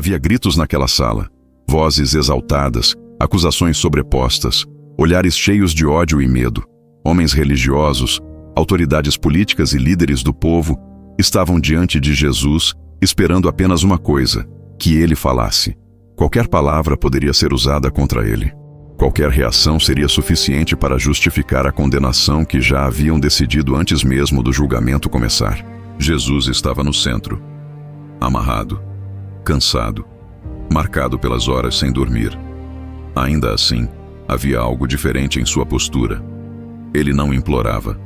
Havia gritos naquela sala, vozes exaltadas, acusações sobrepostas, olhares cheios de ódio e medo. Homens religiosos, autoridades políticas e líderes do povo estavam diante de Jesus, esperando apenas uma coisa: que ele falasse. Qualquer palavra poderia ser usada contra ele. Qualquer reação seria suficiente para justificar a condenação que já haviam decidido antes mesmo do julgamento começar. Jesus estava no centro, amarrado, cansado, marcado pelas horas sem dormir. Ainda assim, havia algo diferente em sua postura. Ele não implorava,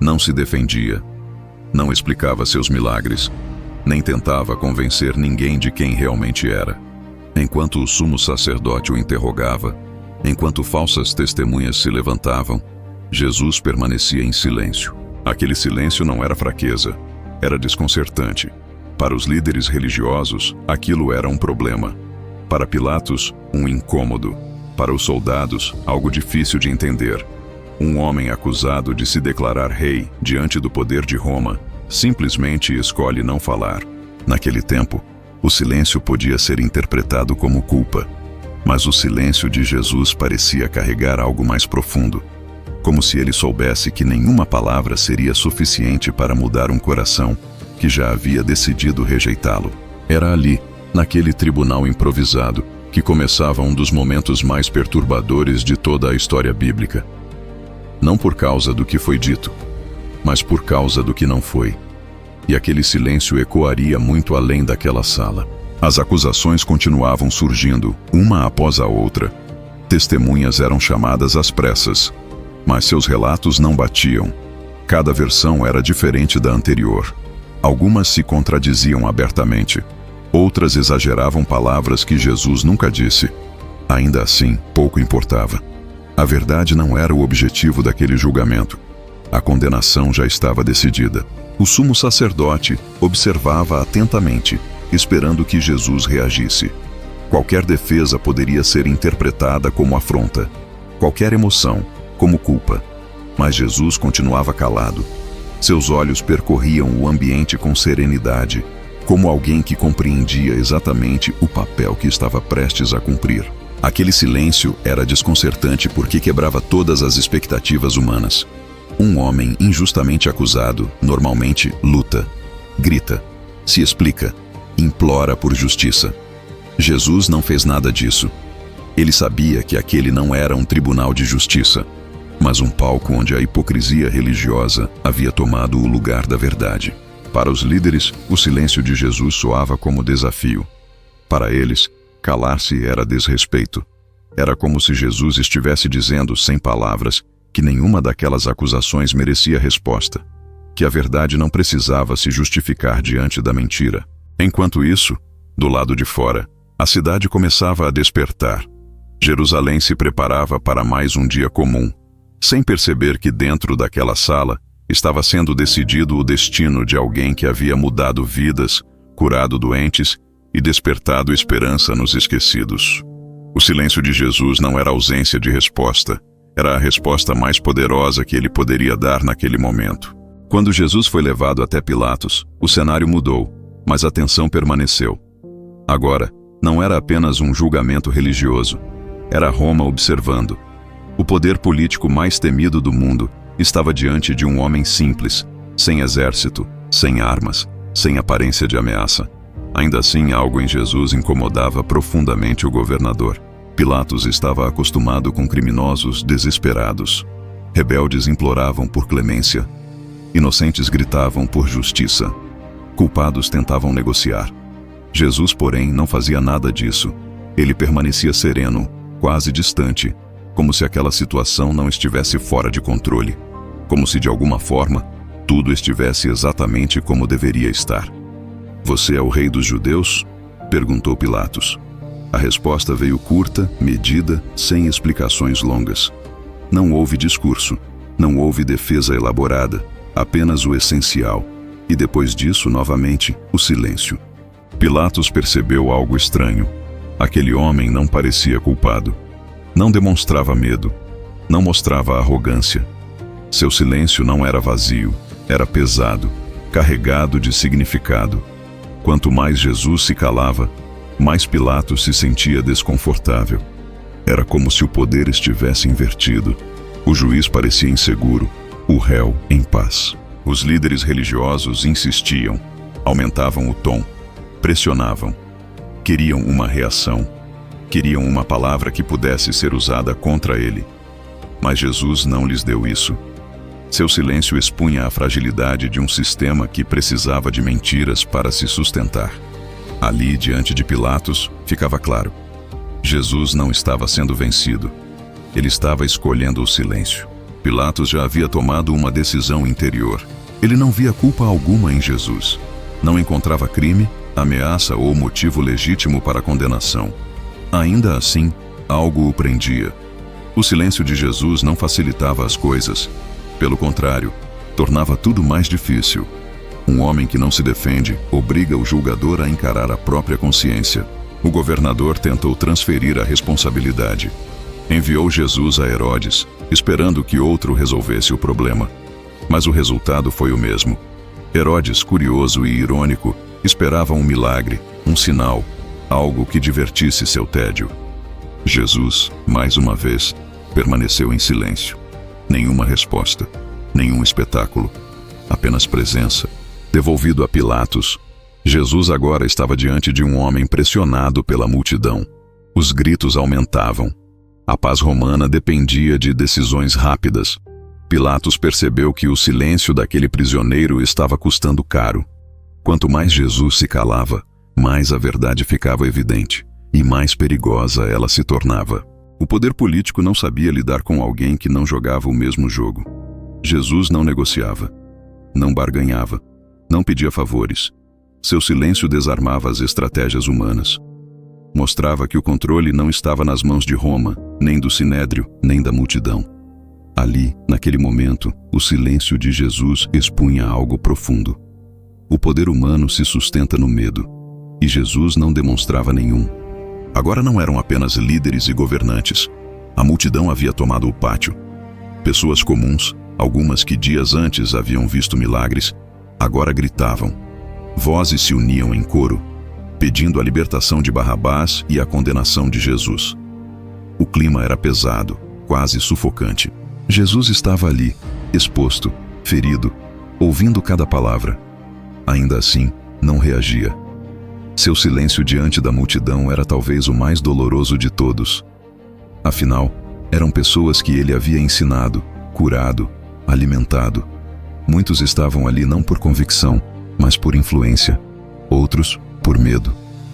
não se defendia, não explicava seus milagres, nem tentava convencer ninguém de quem realmente era. Enquanto o sumo sacerdote o interrogava, enquanto falsas testemunhas se levantavam, Jesus permanecia em silêncio. Aquele silêncio não era fraqueza, era desconcertante. Para os líderes religiosos, aquilo era um problema. Para Pilatos, um incômodo. Para os soldados, algo difícil de entender. Um homem acusado de se declarar rei diante do poder de Roma simplesmente escolhe não falar. Naquele tempo, o silêncio podia ser interpretado como culpa, mas o silêncio de Jesus parecia carregar algo mais profundo, como se ele soubesse que nenhuma palavra seria suficiente para mudar um coração que já havia decidido rejeitá-lo. Era ali, naquele tribunal improvisado, que começava um dos momentos mais perturbadores de toda a história bíblica. Não por causa do que foi dito, mas por causa do que não foi. E aquele silêncio ecoaria muito além daquela sala. As acusações continuavam surgindo, uma após a outra. Testemunhas eram chamadas às pressas, mas seus relatos não batiam. Cada versão era diferente da anterior. Algumas se contradiziam abertamente, outras exageravam palavras que Jesus nunca disse. Ainda assim, pouco importava. A verdade não era o objetivo daquele julgamento. A condenação já estava decidida. O sumo sacerdote observava atentamente, esperando que Jesus reagisse. Qualquer defesa poderia ser interpretada como afronta, qualquer emoção como culpa. Mas Jesus continuava calado. Seus olhos percorriam o ambiente com serenidade, como alguém que compreendia exatamente o papel que estava prestes a cumprir. Aquele silêncio era desconcertante porque quebrava todas as expectativas humanas. Um homem injustamente acusado, normalmente, luta, grita, se explica, implora por justiça. Jesus não fez nada disso. Ele sabia que aquele não era um tribunal de justiça, mas um palco onde a hipocrisia religiosa havia tomado o lugar da verdade. Para os líderes, o silêncio de Jesus soava como desafio. Para eles, calar-se era desrespeito. Era como se Jesus estivesse dizendo, sem palavras, que nenhuma daquelas acusações merecia resposta, que a verdade não precisava se justificar diante da mentira. Enquanto isso, do lado de fora, a cidade começava a despertar. Jerusalém se preparava para mais um dia comum, sem perceber que dentro daquela sala estava sendo decidido o destino de alguém que havia mudado vidas, curado doentes e despertado esperança nos esquecidos. O silêncio de Jesus não era ausência de resposta, era a resposta mais poderosa que ele poderia dar naquele momento. Quando Jesus foi levado até Pilatos, o cenário mudou, mas a tensão permaneceu. Agora, não era apenas um julgamento religioso, era Roma observando. O poder político mais temido do mundo estava diante de um homem simples, sem exército, sem armas, sem aparência de ameaça. Ainda assim, algo em Jesus incomodava profundamente o governador. Pilatos estava acostumado com criminosos desesperados. Rebeldes imploravam por clemência. Inocentes gritavam por justiça. Culpados tentavam negociar. Jesus, porém, não fazia nada disso. Ele permanecia sereno, quase distante, como se aquela situação não estivesse fora de controle. Como se, de alguma forma, tudo estivesse exatamente como deveria estar. "Você é o rei dos judeus?" perguntou Pilatos. A resposta veio curta, medida, sem explicações longas. Não houve discurso, não houve defesa elaborada, apenas o essencial. E depois disso, novamente, o silêncio. Pilatos percebeu algo estranho. Aquele homem não parecia culpado. Não demonstrava medo. Não mostrava arrogância. Seu silêncio não era vazio, era pesado, carregado de significado. Quanto mais Jesus se calava, mais Pilatos se sentia desconfortável. Era como se o poder estivesse invertido. O juiz parecia inseguro, o réu em paz. Os líderes religiosos insistiam, aumentavam o tom, pressionavam. Queriam uma reação, queriam uma palavra que pudesse ser usada contra ele. Mas Jesus não lhes deu isso. Seu silêncio expunha a fragilidade de um sistema que precisava de mentiras para se sustentar. Ali, diante de Pilatos, ficava claro. Jesus não estava sendo vencido. Ele estava escolhendo o silêncio. Pilatos já havia tomado uma decisão interior. Ele não via culpa alguma em Jesus. Não encontrava crime, ameaça ou motivo legítimo para a condenação. Ainda assim, algo o prendia. O silêncio de Jesus não facilitava as coisas. Pelo contrário, tornava tudo mais difícil. Um homem que não se defende obriga o julgador a encarar a própria consciência. O governador tentou transferir a responsabilidade. Enviou Jesus a Herodes, esperando que outro resolvesse o problema. Mas o resultado foi o mesmo. Herodes, curioso e irônico, esperava um milagre, um sinal, algo que divertisse seu tédio. Jesus, mais uma vez, permaneceu em silêncio. Nenhuma resposta, nenhum espetáculo, apenas presença. Devolvido a Pilatos, Jesus agora estava diante de um homem pressionado pela multidão. Os gritos aumentavam. A paz romana dependia de decisões rápidas. Pilatos percebeu que o silêncio daquele prisioneiro estava custando caro. Quanto mais Jesus se calava, mais a verdade ficava evidente, e mais perigosa ela se tornava. O poder político não sabia lidar com alguém que não jogava o mesmo jogo. Jesus não negociava, não barganhava, não pedia favores. Seu silêncio desarmava as estratégias humanas. Mostrava que o controle não estava nas mãos de Roma, nem do Sinédrio, nem da multidão. Ali, naquele momento, o silêncio de Jesus expunha algo profundo. O poder humano se sustenta no medo, e Jesus não demonstrava nenhum. Agora não eram apenas líderes e governantes. A multidão havia tomado o pátio. Pessoas comuns, algumas que dias antes haviam visto milagres, agora gritavam. Vozes se uniam em coro, pedindo a libertação de Barrabás e a condenação de Jesus. O clima era pesado, quase sufocante. Jesus estava ali, exposto, ferido, ouvindo cada palavra. Ainda assim, não reagia. Seu silêncio diante da multidão era talvez o mais doloroso de todos. Afinal, eram pessoas que ele havia ensinado, curado, alimentado. Muitos estavam ali não por convicção, mas por influência. Outros, por medo.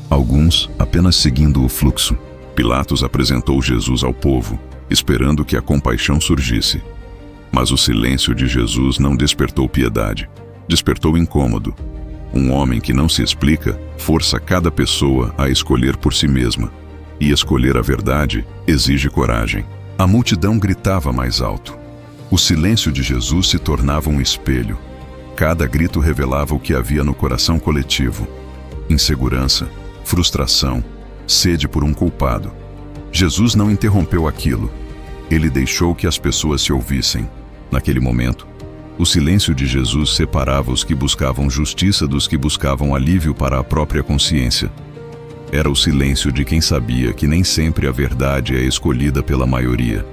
Alguns, apenas seguindo o fluxo. Pilatos apresentou Jesus ao povo, esperando que a compaixão surgisse. Mas o silêncio de Jesus não despertou piedade. Despertou incômodo. Um homem que não se explica força cada pessoa a escolher por si mesma. E escolher a verdade exige coragem. A multidão gritava mais alto. O silêncio de Jesus se tornava um espelho. Cada grito revelava o que havia no coração coletivo. Insegurança, frustração, sede por um culpado. Jesus não interrompeu aquilo. Ele deixou que as pessoas se ouvissem. Naquele momento, o silêncio de Jesus separava os que buscavam justiça dos que buscavam alívio para a própria consciência. Era o silêncio de quem sabia que nem sempre a verdade é escolhida pela maioria.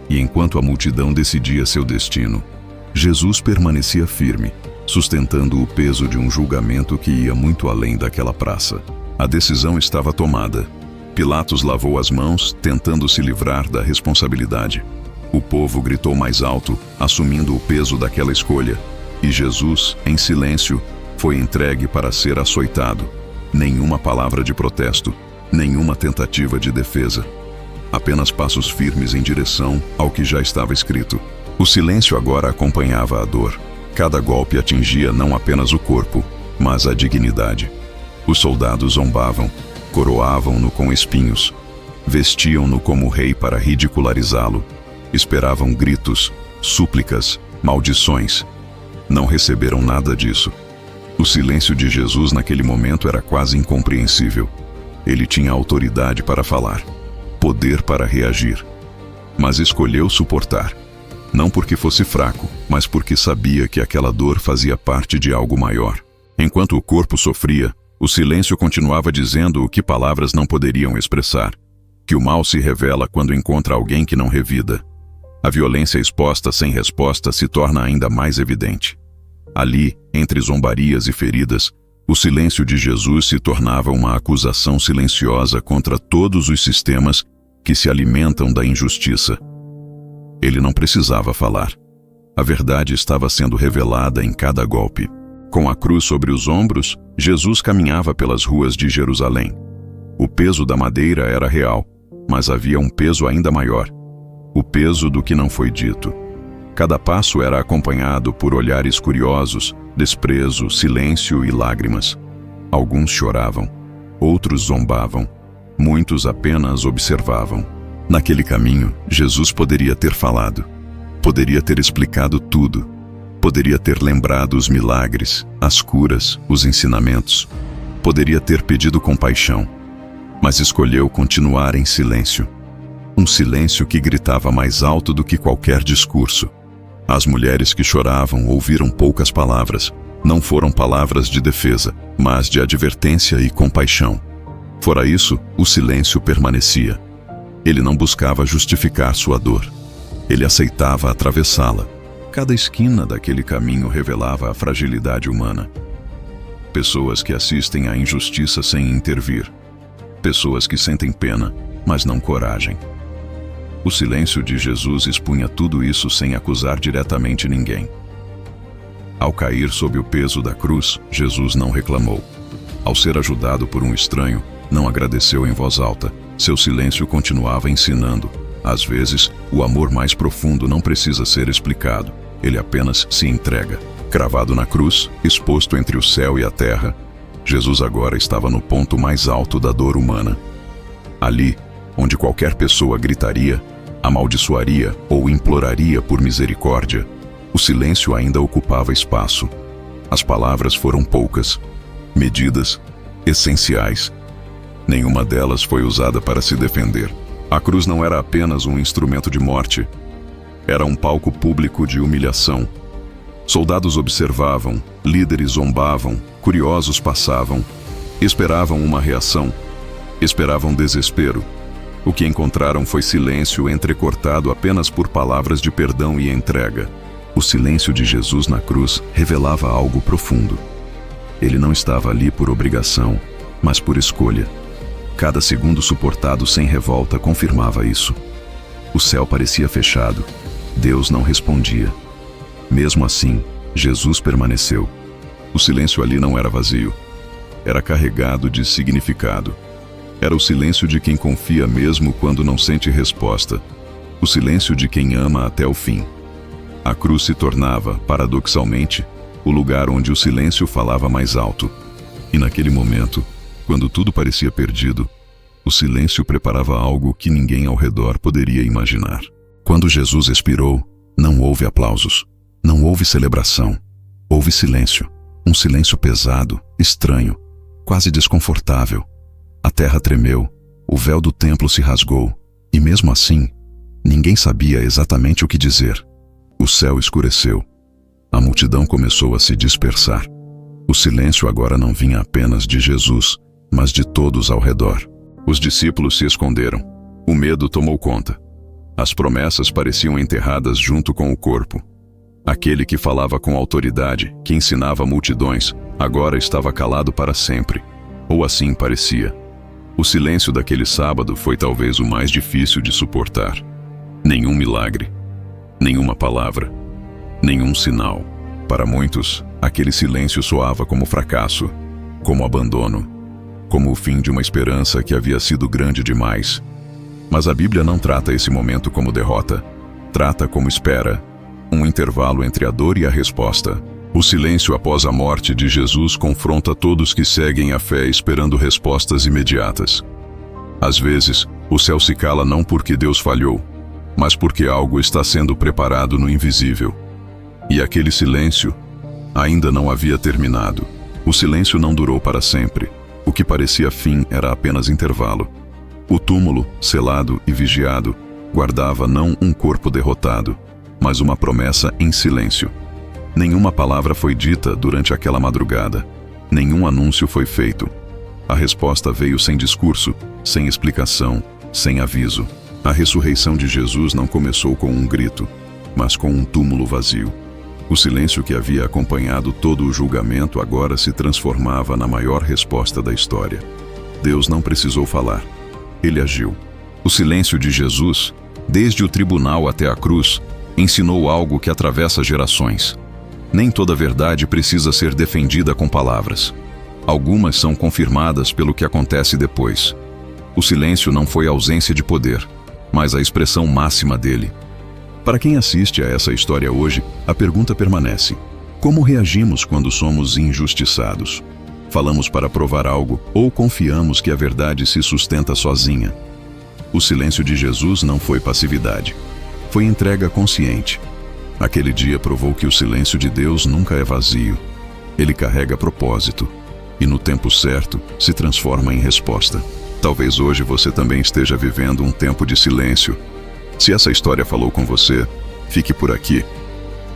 E enquanto a multidão decidia seu destino, Jesus permanecia firme, sustentando o peso de um julgamento que ia muito além daquela praça. A decisão estava tomada. Pilatos lavou as mãos, tentando se livrar da responsabilidade. O povo gritou mais alto, assumindo o peso daquela escolha. E Jesus, em silêncio, foi entregue para ser açoitado. Nenhuma palavra de protesto, nenhuma tentativa de defesa. Apenas passos firmes em direção ao que já estava escrito. O silêncio agora acompanhava a dor. Cada golpe atingia não apenas o corpo, mas a dignidade. Os soldados zombavam, coroavam-no com espinhos, vestiam-no como rei para ridicularizá-lo. Esperavam gritos, súplicas, maldições. Não receberam nada disso. O silêncio de Jesus naquele momento era quase incompreensível. Ele tinha autoridade para falar, poder para reagir. Mas escolheu suportar. Não porque fosse fraco, mas porque sabia que aquela dor fazia parte de algo maior. Enquanto o corpo sofria, O silêncio continuava dizendo o que palavras não poderiam expressar, que o mal se revela quando encontra alguém que não revida. A violência exposta sem resposta se torna ainda mais evidente. Ali, entre zombarias e feridas, o silêncio de Jesus se tornava uma acusação silenciosa contra todos os sistemas que se alimentam da injustiça. Ele não precisava falar. A verdade estava sendo revelada em cada golpe. Com a cruz sobre os ombros, Jesus caminhava pelas ruas de Jerusalém. O peso da madeira era real, mas havia um peso ainda maior: o peso do que não foi dito. Cada passo era acompanhado por olhares curiosos, desprezo, silêncio e lágrimas. Alguns choravam, outros zombavam, muitos apenas observavam. Naquele caminho, Jesus poderia ter falado, poderia ter explicado tudo, poderia ter lembrado os milagres, as curas, os ensinamentos, poderia ter pedido compaixão, mas escolheu continuar em silêncio. Um silêncio que gritava mais alto do que qualquer discurso. As mulheres que choravam ouviram poucas palavras. Não foram palavras de defesa, mas de advertência e compaixão. Fora isso, o silêncio permanecia. Ele não buscava justificar sua dor. Ele aceitava atravessá-la. Cada esquina daquele caminho revelava a fragilidade humana. Pessoas que assistem à injustiça sem intervir. Pessoas que sentem pena, mas não coragem. O silêncio de Jesus expunha tudo isso sem acusar diretamente ninguém. Ao cair sob o peso da cruz, Jesus não reclamou. Ao ser ajudado por um estranho, não agradeceu em voz alta. Seu silêncio continuava ensinando. Às vezes, o amor mais profundo não precisa ser explicado. Ele apenas se entrega. Cravado na cruz, exposto entre o céu e a terra, Jesus agora estava no ponto mais alto da dor humana. Ali, onde qualquer pessoa gritaria, amaldiçoaria ou imploraria por misericórdia, o silêncio ainda ocupava espaço. As palavras foram poucas, medidas, essenciais. Nenhuma delas foi usada para se defender. A cruz não era apenas um instrumento de morte. Era um palco público de humilhação. Soldados observavam, líderes zombavam, curiosos passavam, esperavam uma reação, esperavam desespero. O que encontraram foi silêncio entrecortado apenas por palavras de perdão e entrega. O silêncio de Jesus na cruz revelava algo profundo. Ele não estava ali por obrigação, mas por escolha. Cada segundo suportado sem revolta confirmava isso. O céu parecia fechado. Deus não respondia. Mesmo assim, Jesus permaneceu. O silêncio ali não era vazio. Era carregado de significado. Era o silêncio de quem confia mesmo quando não sente resposta. O silêncio de quem ama até o fim. A cruz se tornava, paradoxalmente, o lugar onde o silêncio falava mais alto. E naquele momento, quando tudo parecia perdido, o silêncio preparava algo que ninguém ao redor poderia imaginar. Quando Jesus expirou, não houve aplausos, não houve celebração. Houve silêncio, um silêncio pesado, estranho, quase desconfortável. A terra tremeu, o véu do templo se rasgou, e mesmo assim, ninguém sabia exatamente o que dizer. O céu escureceu. A multidão começou a se dispersar. O silêncio agora não vinha apenas de Jesus, mas de todos ao redor. Os discípulos se esconderam. O medo tomou conta. As promessas pareciam enterradas junto com o corpo. Aquele que falava com autoridade, que ensinava multidões, agora estava calado para sempre. Ou assim parecia. O silêncio daquele sábado foi talvez o mais difícil de suportar. Nenhum milagre, nenhuma palavra, nenhum sinal. Para muitos, aquele silêncio soava como fracasso, como abandono, como o fim de uma esperança que havia sido grande demais. Mas a Bíblia não trata esse momento como derrota. Trata como espera, um intervalo entre a dor e a resposta. O silêncio após a morte de Jesus confronta todos que seguem a fé esperando respostas imediatas. Às vezes, o céu se cala não porque Deus falhou, mas porque algo está sendo preparado no invisível. E aquele silêncio ainda não havia terminado. O silêncio não durou para sempre. O que parecia fim era apenas intervalo. O túmulo, selado e vigiado, guardava não um corpo derrotado, mas uma promessa em silêncio. Nenhuma palavra foi dita durante aquela madrugada. Nenhum anúncio foi feito. A resposta veio sem discurso, sem explicação, sem aviso. A ressurreição de Jesus não começou com um grito, mas com um túmulo vazio. O silêncio que havia acompanhado todo o julgamento agora se transformava na maior resposta da história. Deus não precisou falar. Ele agiu. O silêncio de Jesus, desde o tribunal até a cruz, ensinou algo que atravessa gerações. Nem toda verdade precisa ser defendida com palavras. Algumas são confirmadas pelo que acontece depois. O silêncio não foi ausência de poder, mas a expressão máxima dele. Para quem assiste a essa história hoje, a pergunta permanece: como reagimos quando somos injustiçados? Falamos para provar algo ou confiamos que a verdade se sustenta sozinha? O silêncio de Jesus não foi passividade. Foi entrega consciente. Aquele dia provou que o silêncio de Deus nunca é vazio. Ele carrega propósito e, no tempo certo, se transforma em resposta. Talvez hoje você também esteja vivendo um tempo de silêncio. Se essa história falou com você, fique por aqui.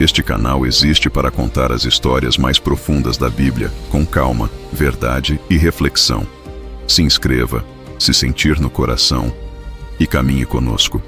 Este canal existe para contar as histórias mais profundas da Bíblia, com calma, verdade e reflexão. Se inscreva, se sentir no coração, e caminhe conosco.